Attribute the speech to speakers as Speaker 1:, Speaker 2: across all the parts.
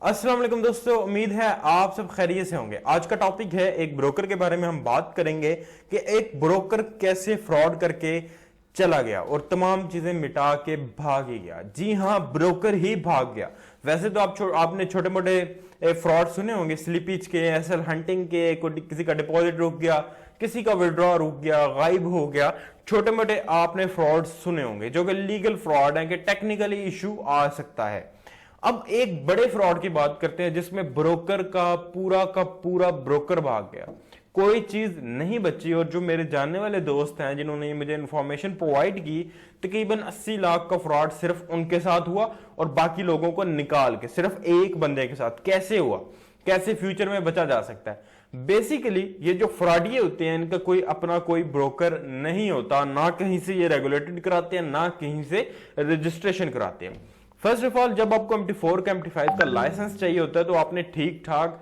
Speaker 1: अस्सलाम वालेकुम दोस्तों, उम्मीद है आप सब खैरियत से होंगे। आज का टॉपिक है एक ब्रोकर के बारे में। हम बात करेंगे कि एक ब्रोकर कैसे फ्रॉड करके चला गया और तमाम चीजें मिटा के भाग ही गया। जी हां, ब्रोकर ही भाग गया। वैसे तो आपने छोटे मोटे फ्रॉड सुने होंगे, स्लिपिज के, एसएल हंटिंग के, किसी का डिपॉजिट रुक गया, किसी का विड्रॉ रुक गया, गायब हो गया। छोटे मोटे आपने फ्रॉड सुने होंगे जो कि लीगल फ्रॉड है, कि टेक्निकली इशू आ सकता है। अब एक बड़े फ्रॉड की बात करते हैं जिसमें ब्रोकर का पूरा ब्रोकर भाग गया, कोई चीज नहीं बची। और जो मेरे जानने वाले दोस्त हैं जिन्होंने मुझे इंफॉर्मेशन प्रोवाइड की, तकरीबन 80 लाख का फ्रॉड सिर्फ उनके साथ हुआ और बाकी लोगों को निकाल के सिर्फ एक बंदे के साथ। कैसे हुआ, कैसे फ्यूचर में बचा जा सकता है। बेसिकली ये जो फ्रॉडिये होते हैं इनका कोई अपना कोई ब्रोकर नहीं होता, ना कहीं से ये रेगुलेटेड कराते हैं, ना कहीं से रजिस्ट्रेशन कराते हैं। फर्स्ट ऑफ ऑल, जब आपको MT4 का MT5 का लाइसेंस चाहिए होता है तो आपने ठीक ठाक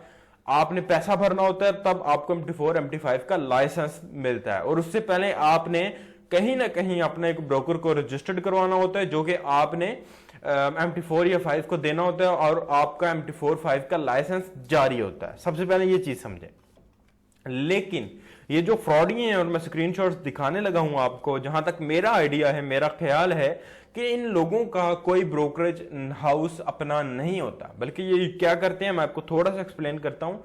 Speaker 1: आपने पैसा भरना होता है, तब आपको MT4 MT5 का लाइसेंस मिलता है। और उससे पहले आपने कहीं ना कहीं अपने एक ब्रोकर को रजिस्टर्ड करवाना होता है, जो कि आपने MT4 या 5 को देना होता है और आपका MT4 5 का लाइसेंस जारी होता है। सबसे पहले ये चीज समझे। लेकिन ये जो फ्रॉडी हैं, और मैं स्क्रीनशॉट्स दिखाने लगा हूं आपको, जहां तक मेरा आइडिया है, मेरा ख्याल है कि इन लोगों का कोई ब्रोकरेज हाउस अपना नहीं होता, बल्कि ये क्या करते हैं मैं आपको थोड़ा सा एक्सप्लेन करता हूं।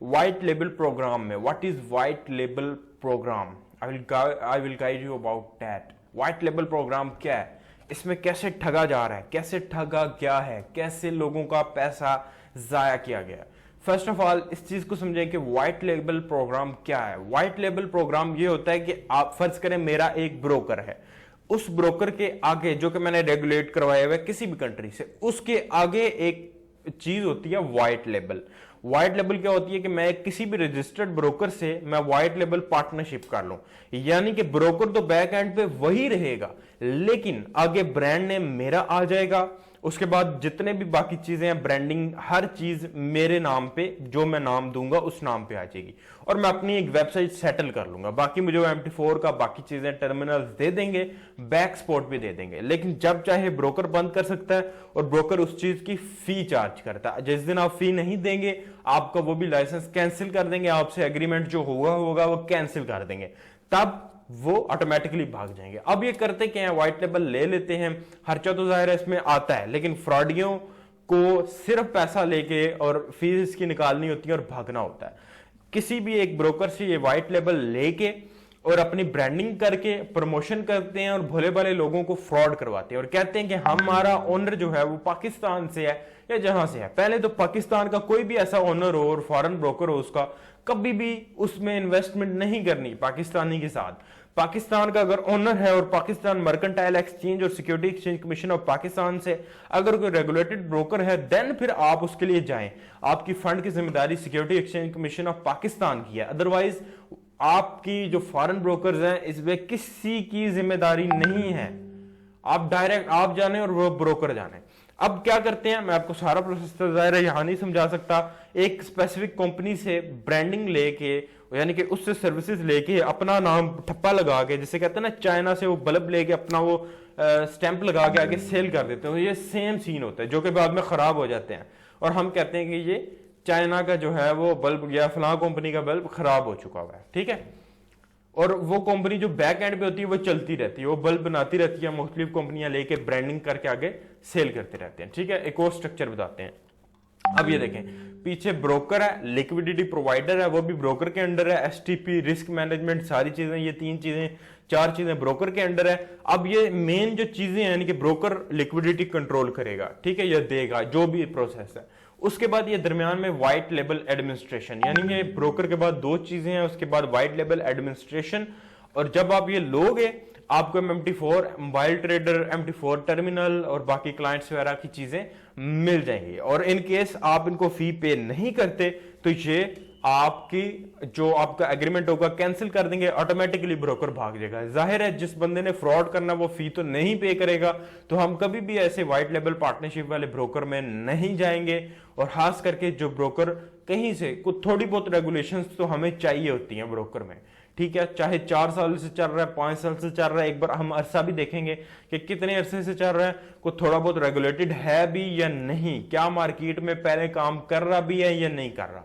Speaker 1: व्हाइट लेबल प्रोग्राम में, what is white label program, I will guide you about that. White label program क्या है, इसमें कैसे ठगा जा रहा है, कैसे ठगा गया है, कैसे लोगों का पैसा जाया किया गया। फर्स्ट ऑफ ऑल इस चीज को समझें कि व्हाइट लेबल प्रोग्राम क्या है। व्हाइट लेबल प्रोग्राम ये होता है कि आप फर्ज करें मेरा एक ब्रोकर है, उस ब्रोकर के आगे, जो कि मैंने रेगुलेट करवाया हुआ है किसी भी कंट्री से, उसके आगे एक चीज होती है व्हाइट लेबल। व्हाइट लेबल क्या होती है कि मैं किसी भी रजिस्टर्ड ब्रोकर से मैं व्हाइट लेबल पार्टनरशिप कर लूं, यानी कि ब्रोकर तो बैक एंड पे वही रहेगा, लेकिन आगे ब्रांड नेम मेरा आ जाएगा। उसके बाद जितने भी बाकी चीजें हैं, ब्रांडिंग, हर चीज मेरे नाम पे, जो मैं नाम दूंगा उस नाम पे आ जाएगी और मैं अपनी एक वेबसाइट सेटल कर लूंगा। बाकी मुझे MT4 का बाकी चीजें, टर्मिनल्स दे देंगे, बैक सपोर्ट भी दे देंगे। लेकिन जब चाहे ब्रोकर बंद कर सकता है और ब्रोकर उस चीज की फी चार्ज करता है। जिस दिन आप फी नहीं देंगे आपका वो भी लाइसेंस कैंसिल कर देंगे, आपसे एग्रीमेंट जो होगा वो कैंसिल कर देंगे, तब वो ऑटोमेटिकली भाग जाएंगे। अब ये करते क्या है, व्हाइट लेबल ले लेते हैं, खर्चा तो जाहिर है इसमें आता है, लेकिन फ्रॉडियों को सिर्फ पैसा लेके और फीस इसकी निकालनी होती है और भागना होता है। किसी भी एक ब्रोकर से ये व्हाइट लेबल लेके और अपनी ब्रांडिंग करके प्रमोशन करते हैं और भोले भाले लोगों को फ्रॉड करवाते हैं और कहते हैं कि हमारा ओनर जो है वो पाकिस्तान से है या जहां से है। पहले तो पाकिस्तान का कोई भी ऐसा ओनर हो और फॉरेन ब्रोकर हो, उसका कभी भी उसमें इन्वेस्टमेंट नहीं करनी पाकिस्तानी के साथ। पाकिस्तान का अगर ओनर है और पाकिस्तान मर्केंटाइल एक्सचेंज और security exchange commission of Pakistan से अगर कोई रेगुलेटेड ब्रोकर है, देन फिर आप उसके लिए जाएं। आपकी फंड की जिम्मेदारी security exchange commission of Pakistan की है। अदरवाइज आपकी जो फॉरेन ब्रोकर्स हैं इसमें किसी की जिम्मेदारी नहीं है। आप डायरेक्ट आप जाने और वो ब्रोकर जाने। अब क्या करते हैं, मैं आपको सारा प्रोसेस तो जाहिर है यहां नहीं समझा सकता। एक स्पेसिफिक कंपनी से ब्रांडिंग लेके, यानी कि उससे सर्विसेज लेके अपना नाम ठप्पा लगा के, जिसे कहते हैं ना चाइना से वो बल्ब लेके अपना वो स्टैंप लगा के आगे सेल कर देते हैं। ये सेम सीन होता है जो कि बाद में खराब हो जाते हैं और हम कहते हैं कि ये चाइना का जो है वो बल्ब या फलां कंपनी का बल्ब खराब हो चुका हुआ है, ठीक है। और वो कंपनी जो बैक एंड पे होती है वो चलती रहती है, वो बल्ब बनाती रहती है, मुख्तलिफ कंपनियां लेके ब्रांडिंग करके आगे सेल करते रहते हैं, ठीक है। एक और स्ट्रक्चर बताते हैं। अब ये देखें, पीछे ब्रोकर है, लिक्विडिटी प्रोवाइडर है, वो भी ब्रोकर के अंडर है, STP, रिस्क मैनेजमेंट, सारी चीजें, ये चार चीजें ब्रोकर के अंडर है। अब ये मेन जो चीजें हैं, यानी कि ब्रोकर लिक्विडिटी कंट्रोल करेगा, ठीक है, ये देगा जो भी प्रोसेस है। उसके बाद ये दरमियान में व्हाइट लेबल एडमिनिस्ट्रेशन, यानी कि ब्रोकर के बाद दो चीजें हैं, उसके बाद व्हाइट लेबल एडमिनिस्ट्रेशन। और जब आप ये लोगे आपको MT4 mobile trader, MT4 terminal और बाकी क्लाइंट्स वगैरह की चीजें मिल जाएंगी। और इन केस आप इनको फी पे नहीं करते तो ये आपकी जो आपका एग्रीमेंट होगा कैंसिल कर देंगे, ऑटोमेटिकली ब्रोकर भाग जाएगा। जाहिर है जिस बंदे ने फ्रॉड करना वो फी तो नहीं पे करेगा, तो हम कभी भी ऐसे व्हाइट लेबल पार्टनरशिप वाले ब्रोकर में नहीं जाएंगे। और खास करके जो ब्रोकर कहीं से कुछ थोड़ी बहुत रेगुलेशंस तो हमें चाहिए होती हैं ब्रोकर में, ठीक है, चाहे 4 साल से चल रहा है, 5 साल से चल रहा है, एक बार हम अरसा भी देखेंगे कि कितने अरसे से चल रहा है, को थोड़ा बहुत रेगुलेटेड है भी या नहीं, क्या मार्केट में पहले काम कर रहा भी है या नहीं कर रहा।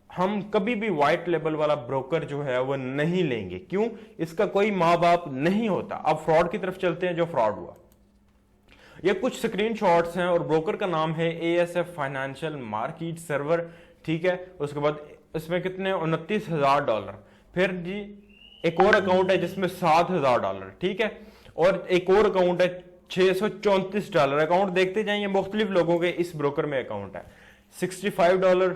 Speaker 1: हम कभी भी व्हाइट लेबल वाला ब्रोकर जो है वो नहीं लेंगे, क्यों, इसका कोई माँ बाप नहीं होता। अब फ्रॉड की तरफ चलते हैं, जो फ्रॉड हुआ, ये कुछ स्क्रीनशॉट्स हैं और ब्रोकर का नाम है ASF फाइनेंशियल मार्केट सर्वर, ठीक है। उसके बाद इसमें कितने $29,000, फिर जी एक और अकाउंट है जिसमें $7,000, ठीक है, और एक और अकाउंट है $634। अकाउंट देखते जाइए, मुख्तलिफ लोगों के इस ब्रोकर में अकाउंट है। $65,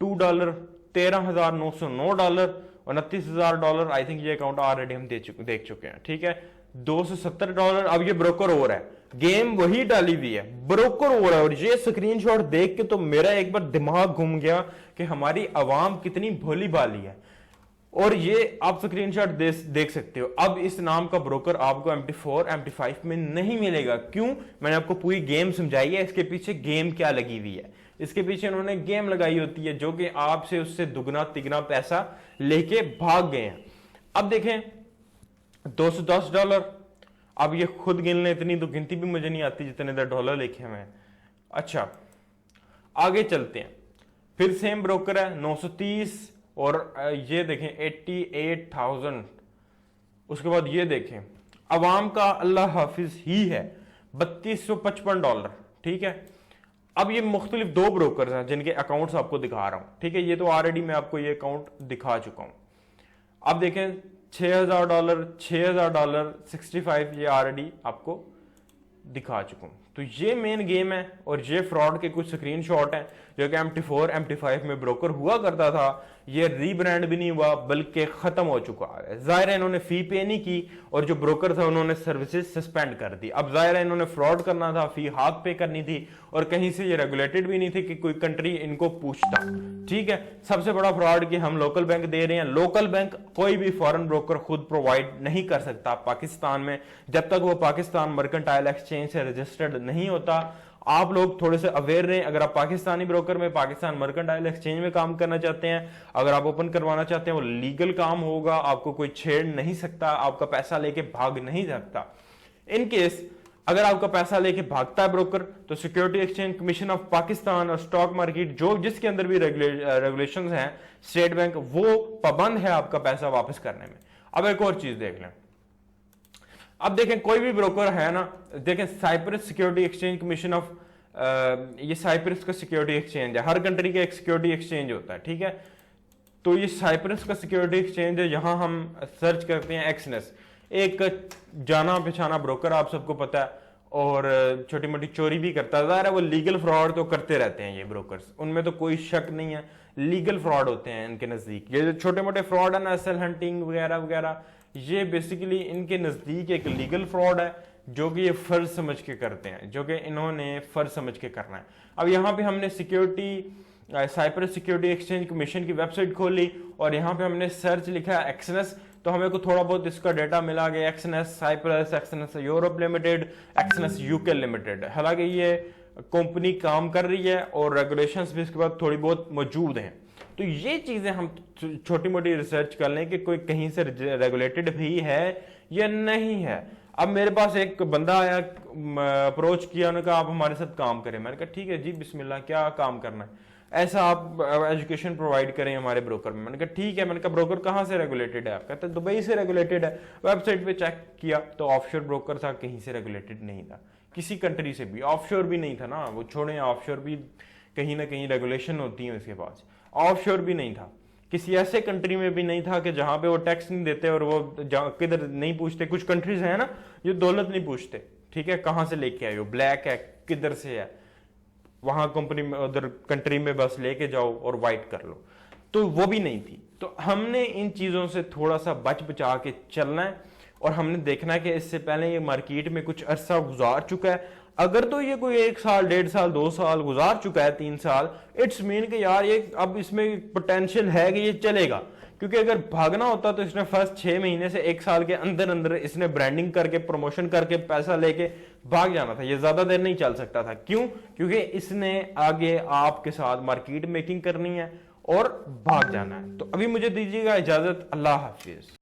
Speaker 1: $2, $13,909, $29,000। आई थिंक ये अकाउंट ऑलरेडी हम देख चुके हैं, ठीक है। $270। अब ये ब्रोकर और है, गेम वही डाली हुई है, ब्रोकर हो रहा है। और ये स्क्रीनशॉट देख के तो मेरा एक बार दिमाग घूम गया कि हमारी आवाम कितनी भोली भाली है। और ये आप स्क्रीनशॉट देख सकते हो। अब इस नाम का ब्रोकर आपको MT4 MT5 में नहीं मिलेगा, क्यों, मैंने आपको पूरी गेम समझाई है, इसके पीछे गेम क्या लगी हुई है। इसके पीछे उन्होंने गेम लगाई होती है जो कि आपसे उससे दुगना तिगना पैसा लेके भाग गए हैं। अब देखें $210। अब ये खुद गिन लें, इतनी तो गिनती भी मुझे नहीं आती जितने $, लिखे हुए हैं। अच्छा, आगे चलते हैं, फिर सेम ब्रोकर है 930, और ये देखें 88,000। उसके बाद ये देखें अवाम का अल्लाह हाफिज ही है $3255, ठीक है। अब ये मुख्तलिफ 2 ब्रोकर हैं जिनके अकाउंट्स आपको दिखा रहा हूं, ठीक है। ये तो ऑलरेडी मैं आपको ये अकाउंट दिखा चुका हूं। अब देखें $6,000, $6,000, 65, ये ऑलरेडी आपको दिखा चुका हूं। तो ये मेन गेम है और ये फ्रॉड के कुछ स्क्रीनशॉट हैं जो कि MT4 MT5 में ब्रोकर हुआ करता था। ये रीब्रांड भी नहीं हुआ बल्कि खत्म हो चुका है। जाहिर है इन्होंने फी पे नहीं की और जो ब्रोकर था उन्होंने सर्विसेज सस्पेंड कर दी। अब जाहिर है इन्होंने फ्रॉड करना था, फी हाथ पे करनी थी, और कहीं से ये रेगुलेटेड भी नहीं थे कि कोई कंट्री इनको पूछता, ठीक है। सबसे बड़ा फ्रॉड कि हम लोकल बैंक दे रहे हैं। लोकल बैंक कोई भी फॉरेन ब्रोकर खुद प्रोवाइड नहीं कर सकता पाकिस्तान में, जब तक वो पाकिस्तान मर्केंटाइल एक्सचेंज से रजिस्टर्ड नहीं होता। आप लोग थोड़े से अवेयर रहें। अगर आप पाकिस्तानी ब्रोकर में, पाकिस्तान मर्केंटाइल एक्सचेंज में काम करना चाहते हैं, अगर आप ओपन करवाना चाहते हैं, वो लीगल काम होगा, आपको कोई छेड़ नहीं सकता, आपका पैसा लेके भाग नहीं सकता। इन केस अगर आपका पैसा लेके भागता है ब्रोकर, तो security exchange commission of Pakistan और स्टॉक मार्केट जो जिसके अंदर भी रेगुलेशंस हैं, स्टेट बैंक, वो पाबंद है आपका पैसा वापस करने में। अब एक और चीज देख लें। अब देखें कोई भी ब्रोकर है ना, देखें Cyprus security exchange commission of, ये साइप्रस का सिक्योरिटी एक्सचेंज है। हर कंट्री का एक सिक्योरिटी एक्सचेंज होता है, ठीक है। तो ये साइप्रस का सिक्योरिटी एक्सचेंज है, यहां हम सर्च करते हैं एक्सनेस, एक जाना पहचाना ब्रोकर, आप सबको पता है, और छोटी मोटी चोरी भी करता है। ज़ाहिर है वो लीगल फ्रॉड तो करते रहते हैं ये ब्रोकर्स, उनमें तो कोई शक नहीं है, लीगल फ्रॉड होते हैं इनके नज़दीक। ये जो छोटे मोटे फ्रॉड है ना, एसएल हंटिंग वगैरह वगैरह, ये बेसिकली इनके नज़दीक एक लीगल फ्रॉड है जो कि ये फर्ज समझ के करते हैं, जो कि इन्होंने फर्ज समझ के करना है। अब यहाँ पे हमने साइप्रस सिक्योरिटी एक्सचेंज कमीशन की वेबसाइट खोली और यहाँ पे हमने सर्च लिखा है एक्सनेस, तो हमें को थोड़ा बहुत इसका डेटा मिला कि Exness Cyprus, Exness Europe limited, Exness UK limited. हालांकि ये कंपनी काम कर रही है और रेगुलेशंस भी इसके बाद थोड़ी बहुत मौजूद हैं। तो ये चीजें हम छोटी मोटी रिसर्च कर लें कि कोई कहीं से रेगुलेटेड भी है या नहीं है। अब मेरे पास एक बंदा आया, अप्रोच किया, उन्होंने कहा आप हमारे साथ काम करें। मैंने कहा ठीक है जी, बिस्मिल्लाह, क्या काम करना है? ऐसा आप एजुकेशन प्रोवाइड करें हमारे ब्रोकर में। मैंने कहा ठीक है। मैंने कहा ब्रोकर कहाँ से रेगुलेटेड है? आप कहते हैं दुबई से रेगुलेटेड है। वेबसाइट पे चेक किया तो ऑफशोर ब्रोकर था, कहीं से रेगुलेटेड नहीं था, किसी कंट्री से भी। ऑफशोर भी नहीं था ना, वो छोड़े, ऑफशोर भी कहीं ना कहीं रेगुलेशन होती है उसके पास। ऑफशोर भी नहीं था, किसी ऐसे कंट्री में भी नहीं था कि जहां पे वो टैक्स नहीं देते और वो किधर नहीं पूछते। कुछ कंट्रीज है ना जो दौलत नहीं पूछते, ठीक है, कहां से लेके आए हो, ब्लैक है, किधर से है, वहां कंपनी में उधर कंट्री में बस लेके जाओ और वाइट कर लो, तो वो भी नहीं थी। तो हमने इन चीजों से थोड़ा सा बच बचा के चलना है और हमने देखना है कि इससे पहले ये मार्केट में कुछ अरसा गुजार चुका है, अगर तो ये कोई 1 साल 1.5 साल 2 साल गुजार चुका है, 3 साल, इट्स मीन कि यार ये अब इसमें पोटेंशियल है कि ये चलेगा। क्योंकि अगर भागना होता तो इसने फर्स्ट 6 महीने से 1 साल के अंदर अंदर इसने ब्रांडिंग करके प्रमोशन करके पैसा लेके भाग जाना था। ये ज्यादा देर नहीं चल सकता था। क्यों? क्योंकि इसने आगे आपके साथ मार्केट मेकिंग करनी है और भाग जाना है। तो अभी मुझे दीजिएगा इजाजत। अल्लाह हाफिज।